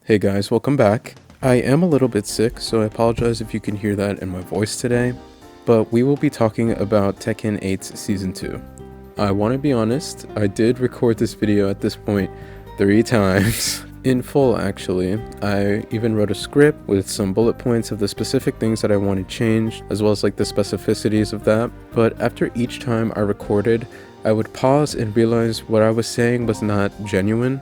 Hey guys, welcome back. I am a little bit sick, so I apologize if you can hear that in my voice today, but we will be talking about Tekken 8's Season 2. I want to be honest, I did record this video at this point 3 times. In full, actually. I even wrote a script with some bullet points of the specific things that I wanted changed, as well as like the specificities of that, but after each time I recorded, I would pause and realize what I was saying was not genuine.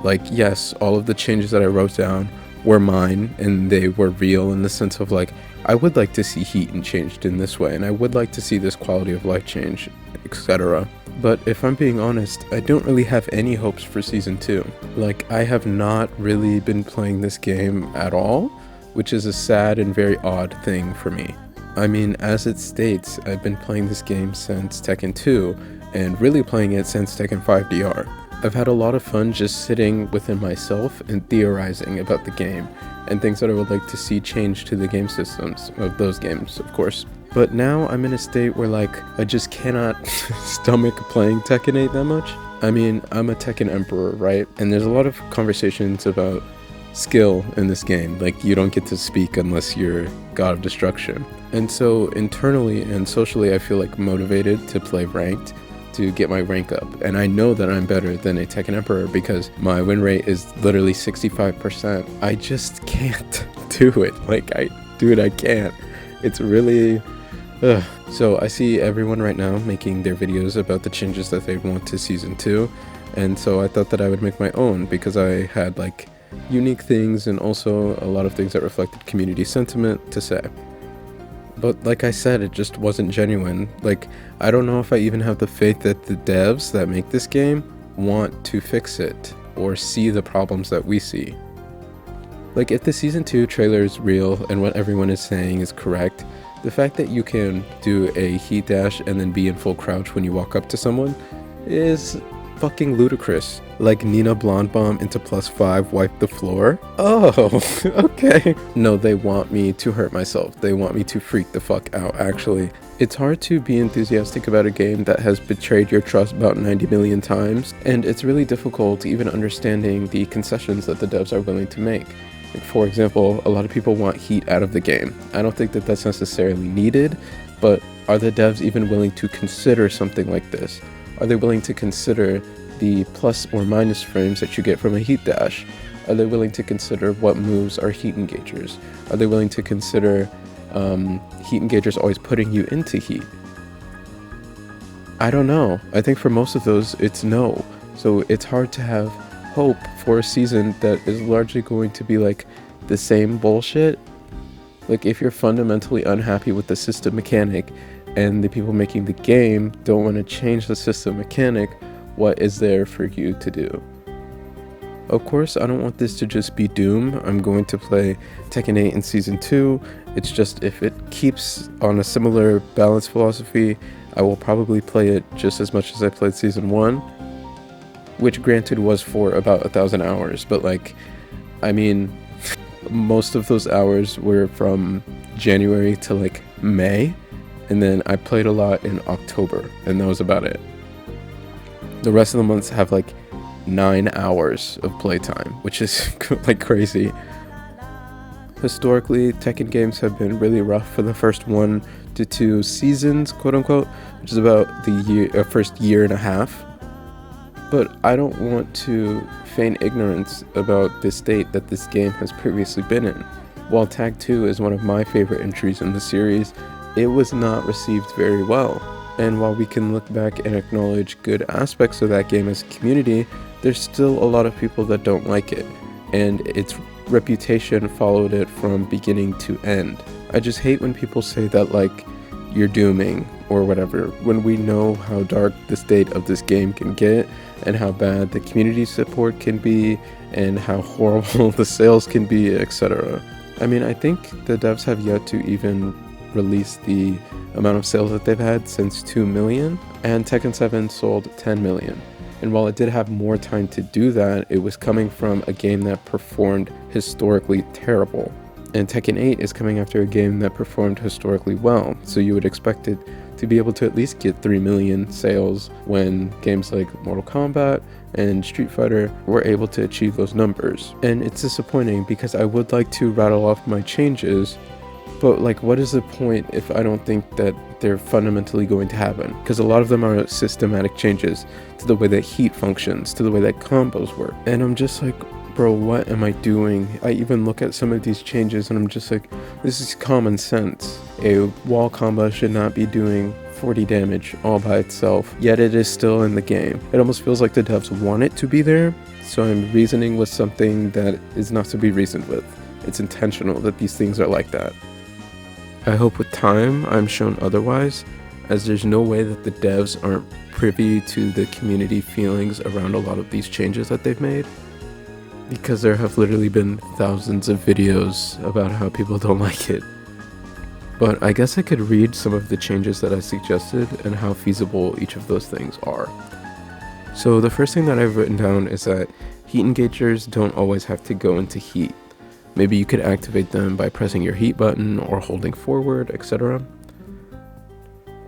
Like, yes, all of the changes that I wrote down were mine, and they were real in the sense of like, I would like to see Heaton changed in this way, and I would like to see this quality of life change, etc. But if I'm being honest, I don't really have any hopes for Season 2. Like, I have not really been playing this game at all, which is a sad and very odd thing for me. I mean, as it states, I've been playing this game since Tekken 2, and really playing it since Tekken 5 DR. I've had a lot of fun just sitting within myself and theorizing about the game, and things that I would like to see change to the game systems of those games, of course. But now I'm in a state where like, I just cannot stomach playing Tekken 8 that much. I mean, I'm a Tekken Emperor, right? And there's a lot of conversations about skill in this game. Like, you don't get to speak unless you're God of Destruction. And so internally and socially, I feel like motivated to play ranked, to get my rank up, and I know that I'm better than a Tekken Emperor because my win rate is literally 65%. I just can't do it. Like, I can't. It's really So I see everyone right now making their videos about the changes that they want to Season 2, and so I thought that I would make my own because I had like unique things and also a lot of things that reflected community sentiment to say. But like I said, it just wasn't genuine. Like, I don't know if I even have the faith that the devs that make this game want to fix it or see the problems that we see. Like, if the Season 2 trailer is real and what everyone is saying is correct, the fact that you can do a heat dash and then be in full crouch when you walk up to someone is fucking ludicrous. Like Nina Blonde Bomb into +5 wipe the floor? Oh, okay. No, they want me to hurt myself. They want me to freak the fuck out, actually. It's hard to be enthusiastic about a game that has betrayed your trust about 90 million times, and it's really difficult even understanding the concessions that the devs are willing to make. Like, for example, a lot of people want heat out of the game. I don't think that that's necessarily needed, but are the devs even willing to consider something like this? Are they willing to consider the plus or minus frames that you get from a heat dash? Are they willing to consider what moves are heat engagers? Are they willing to consider heat engagers always putting you into heat? I don't know. I think for most of those, it's no. So it's hard to have hope for a season that is largely going to be like the same bullshit. Like, if you're fundamentally unhappy with the system mechanic and the people making the game don't want to change the system mechanic, what is there for you to do? Of course, I don't want this to just be doom. I'm going to play Tekken 8 in Season 2. It's just, if it keeps on a similar balance philosophy, I will probably play it just as much as I played Season 1, which granted was for about 1,000 hours, but like, I mean, most of those hours were from January to like May, and then I played a lot in October, and that was about it. The rest of the months have like 9 hours of playtime, which is like crazy. Historically, Tekken games have been really rough for the first 1 to 2 seasons, quote unquote, which is about the first year and a half. But I don't want to feign ignorance about the state that this game has previously been in. While Tag 2 is one of my favorite entries in the series, it was not received very well. And while we can look back and acknowledge good aspects of that game as a community, there's still a lot of people that don't like it, and its reputation followed it from beginning to end. I just hate when people say that like, you're dooming or whatever, when we know how dark the state of this game can get and how bad the community support can be and how horrible the sales can be, etc. I mean, I think the devs have yet to even release the amount of sales that they've had since 2 million, and Tekken 7 sold 10 million. And while it did have more time to do that, it was coming from a game that performed historically terrible. And Tekken 8 is coming after a game that performed historically well, so you would expect it to be able to at least get 3 million sales when games like Mortal Kombat and Street Fighter were able to achieve those numbers. And it's disappointing because I would like to rattle off my changes, but like, what is the point if I don't think that they're fundamentally going to happen? Because a lot of them are systematic changes to the way that heat functions, to the way that combos work. And I'm just like, bro, what am I doing? I even look at some of these changes and I'm just like, this is common sense. A wall combo should not be doing 40 damage all by itself, yet it is still in the game. It almost feels like the devs want it to be there, so I'm reasoning with something that is not to be reasoned with. It's intentional that these things are like that. I hope with time I'm shown otherwise, as there's no way that the devs aren't privy to the community feelings around a lot of these changes that they've made, because there have literally been thousands of videos about how people don't like it. But I guess I could read some of the changes that I suggested and how feasible each of those things are. So the first thing that I've written down is that heat engagers don't always have to go into heat. Maybe you could activate them by pressing your heat button or holding forward, etc.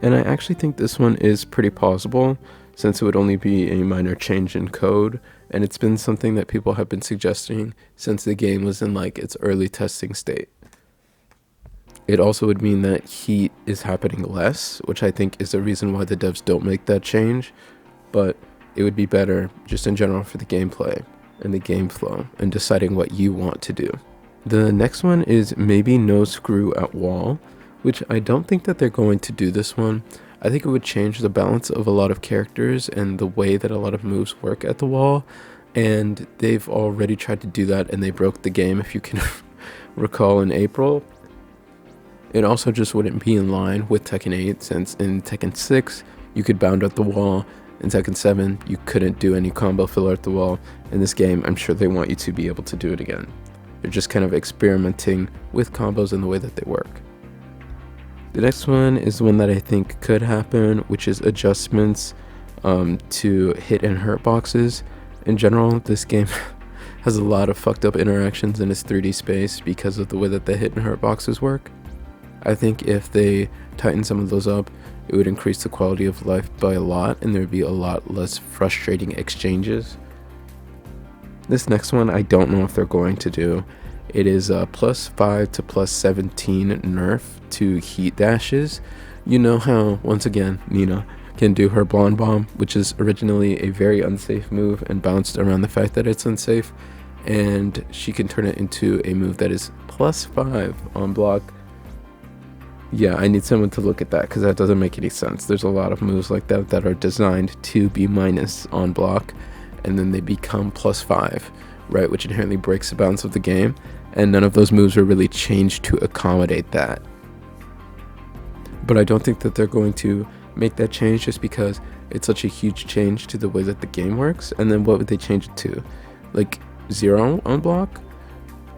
And I actually think this one is pretty plausible, since it would only be a minor change in code, and it's been something that people have been suggesting since the game was in like its early testing state. It also would mean that heat is happening less, which I think is the reason why the devs don't make that change, but it would be better just in general for the gameplay and the game flow and deciding what you want to do. The next one is maybe no screw at wall, which I don't think that they're going to do this one. I think it would change the balance of a lot of characters and the way that a lot of moves work at the wall, and they've already tried to do that and they broke the game, if you can recall, in April. It also just wouldn't be in line with Tekken 8, since in Tekken 6 you could bound at the wall. In Tekken 7 you couldn't do any combo filler at the wall. In this game I'm sure they want you to be able to do it again. They're just kind of experimenting with combos and the way that they work. The next one is the one that I think could happen, which is adjustments to hit and hurt boxes. In general, this game has a lot of fucked up interactions in its 3D space because of the way that the hit and hurt boxes work. I think if they tighten some of those up, it would increase the quality of life by a lot, and there would be a lot less frustrating exchanges. This next one I don't know if they're going to do. It is a +5 to +17 nerf to heat dashes. You know how, once again, Nina can do her blonde bomb, which is originally a very unsafe move and bounced around the fact that it's unsafe, and she can turn it into a move that is +5 on block. Yeah, I need someone to look at that because that doesn't make any sense. There's a lot of moves like that that are designed to be minus on block, and then they become +5, right, which inherently breaks the balance of the game, and none of those moves were really changed to accommodate that. But I don't think that they're going to make that change just because it's such a huge change to the way that the game works. And then what would they change it to? Like 0 on block?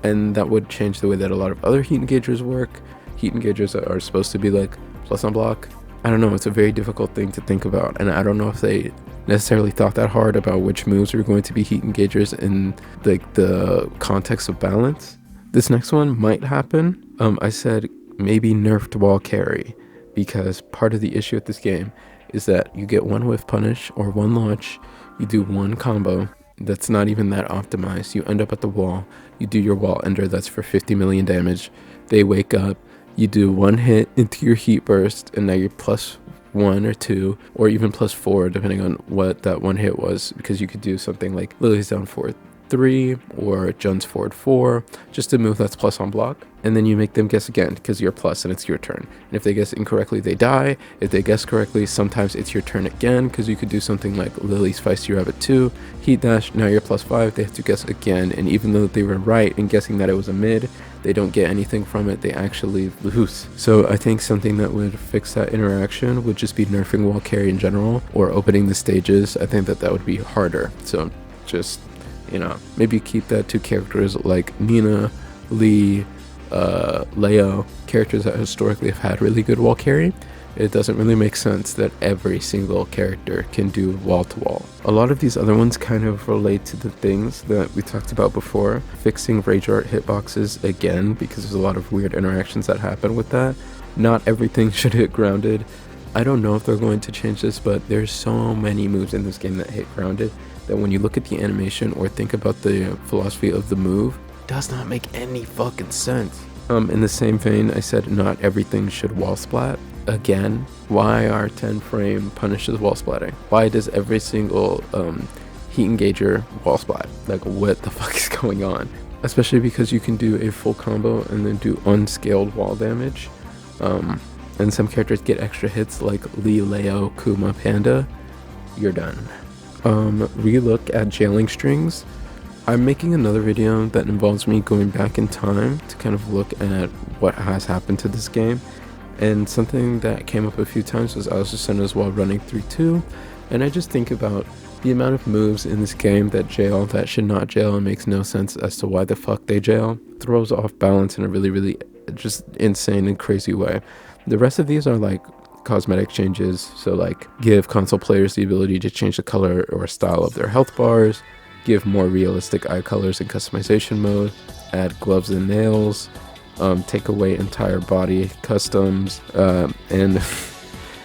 And that would change the way that a lot of other heat engagers work. Heat engagers are supposed to be like plus on block. I don't know, it's a very difficult thing to think about, and I don't know if they necessarily thought that hard about which moves are going to be heat engagers in like the context of balance. This next one might happen. I said maybe nerfed wall carry, because part of the issue with this game is that you get one whiff punish or one launch, you do one combo that's not even that optimized, you end up at the wall, you do your wall ender that's for 50 million damage, they wake up, you do one hit into your heat burst, and now you're +1 or 2 or even +4 depending on what that one hit was, because you could do something like Lily's down forward 3 or Jun's forward 4, just a move that's plus on block, and then you make them guess again because you're plus and it's your turn. And if they guess incorrectly, they die. If they guess correctly, sometimes it's your turn again, because you could do something like Lily's Feisty Rabbit 2, heat dash, now you're +5, they have to guess again, and even though they were right in guessing that it was a mid, they don't get anything from it, they actually lose. So I think something that would fix that interaction would just be nerfing wall carry in general, or opening the stages. I think that would be harder. So just, you know, maybe keep that to characters like Nina, Lee, Leo, characters that historically have had really good wall carry. It doesn't really make sense that every single character can do wall to wall. A lot of these other ones kind of relate to the things that we talked about before. Fixing rage art hitboxes again, because there's a lot of weird interactions that happen with that. Not everything should hit grounded. I don't know if they're going to change this, but there's so many moves in this game that hit grounded that when you look at the animation or think about the philosophy of the move, it does not make any fucking sense. In the same vein, I said not everything should wall splat. Again, why are 10 frame punishes wall splatting? Why does every single heat engager wall splat? Like, what the fuck is going on? Especially because you can do a full combo and then do unscaled wall damage. And some characters get extra hits like Lee, Leo, Kuma, Panda. You're done. Relook at jailing strings. I'm making another video that involves me going back in time to kind of look at what has happened to this game. And something that came up a few times was I was just as well running 3-2, and I just think about the amount of moves in this game that jail, that should not jail, and makes no sense as to why the fuck they jail. Throws off balance in a really, really just insane and crazy way. The rest of these are like cosmetic changes, so like give console players the ability to change the color or style of their health bars, give more realistic eye colors in customization mode, add gloves and nails, take away entire body customs, and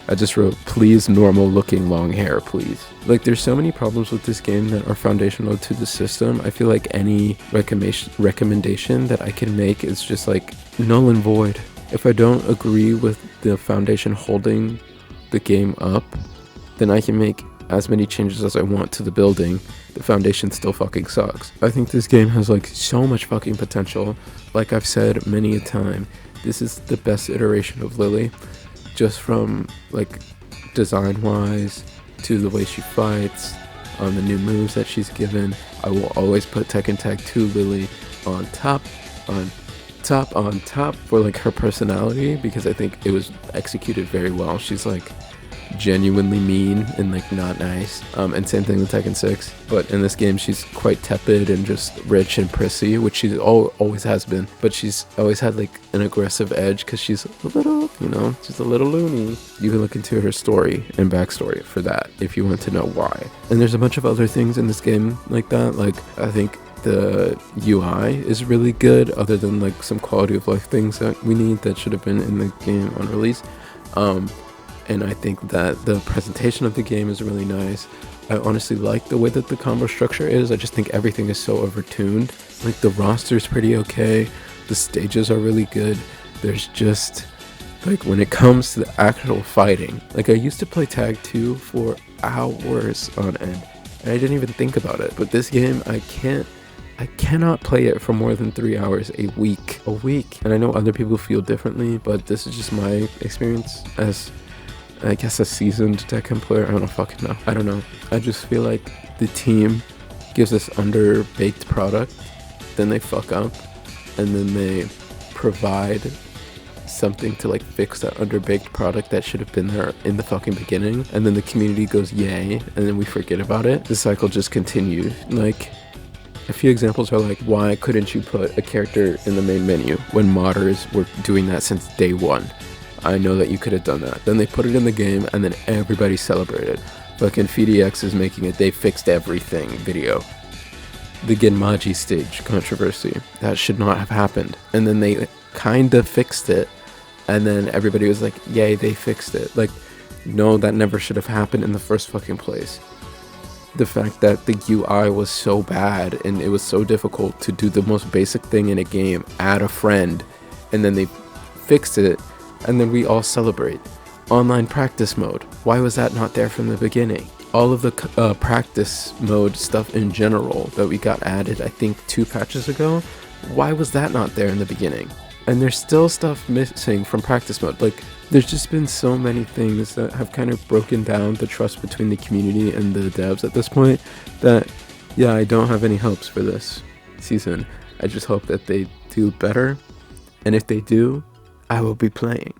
I just wrote, please normal looking long hair, please. Like, there's so many problems with this game that are foundational to the system. I feel like any recommendation that I can make is just like null and void. If I don't agree with the foundation holding the game up, then I can make as many changes as I want to the building. The foundation still fucking sucks. I think this game has like so much fucking potential. Like I've said many a time, this is the best iteration of Lily, just from like design wise to the way she fights, on the new moves that she's given. I will always put Tekken Tag 2 Lily on top for like her personality, because I think it was executed very well. She's like genuinely mean and like not nice, and same thing with Tekken 6, but in this game she's quite tepid and just rich and prissy, which she always has been, but she's always had like an aggressive edge because she's a little, she's a little loony. You can look into her story and backstory for that if you want to know why. And there's a bunch of other things in this game like that. Like, I think the UI is really good, other than like some quality of life things that we need that should have been in the game on release. And I think that the presentation of the game is really nice. I honestly like the way that the combo structure is. I just think everything is so overtuned. Like, the roster is pretty okay. The stages are really good. There's just, like, when it comes to the actual fighting, like, I used to play Tag 2 for hours on end, and I didn't even think about it. But this game, I cannot play it for more than 3 hours a week. And I know other people feel differently, but this is just my experience as, I guess, a seasoned Tekken player. I don't know. I just feel like the team gives this underbaked product, then they fuck up, and then they provide something to like fix that underbaked product that should have been there in the fucking beginning, and then the community goes yay, and then we forget about it. The cycle just continued. Like, a few examples are like, why couldn't you put a character in the main menu when modders were doing that since day one? I know that you could have done that. Then they put it in the game, and then everybody celebrated. Fucking FDX is making it, they fixed everything video. The Genmaji stage controversy, that should not have happened. And then they kinda fixed it, and then everybody was like, yay, they fixed it. Like, no, that never should have happened in the first fucking place. The fact that the UI was so bad, and it was so difficult to do the most basic thing in a game, add a friend, and then they fixed it, and then we all celebrate. Online practice mode, why was that not there from the beginning? All of the practice mode stuff in general that we got added, I think 2 patches ago, why was that not there in the beginning? And there's still stuff missing from practice mode. Like, there's just been so many things that have kind of broken down the trust between the community and the devs at this point that, yeah, I don't have any hopes for this season. I just hope that they do better, and if they do, I will be playing.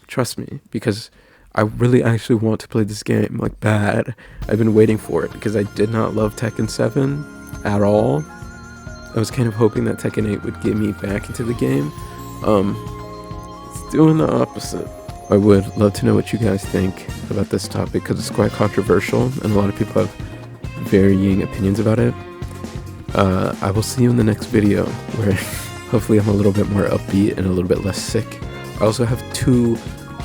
Trust me, because I really actually want to play this game, like, bad. I've been waiting for it because I did not love Tekken 7 at all. I was kind of hoping that Tekken 8 would get me back into the game. It's doing the opposite. I would love to know what you guys think about this topic, because it's quite controversial and a lot of people have varying opinions about it. I will see you in the next video, where hopefully I'm a little bit more upbeat and a little bit less sick. I also have 2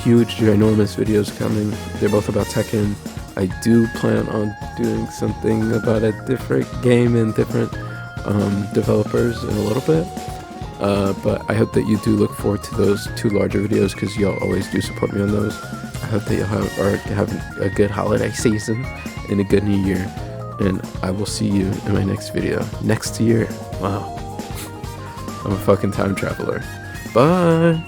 huge, ginormous videos coming. They're both about Tekken. I do plan on doing something about a different game and different developers in a little bit. But I hope that you do look forward to those 2 larger videos because y'all always do support me on those. I hope that y'all have a good holiday season and a good new year. And I will see you in my next video. Next year. Wow. I'm a fucking time traveler. Bye.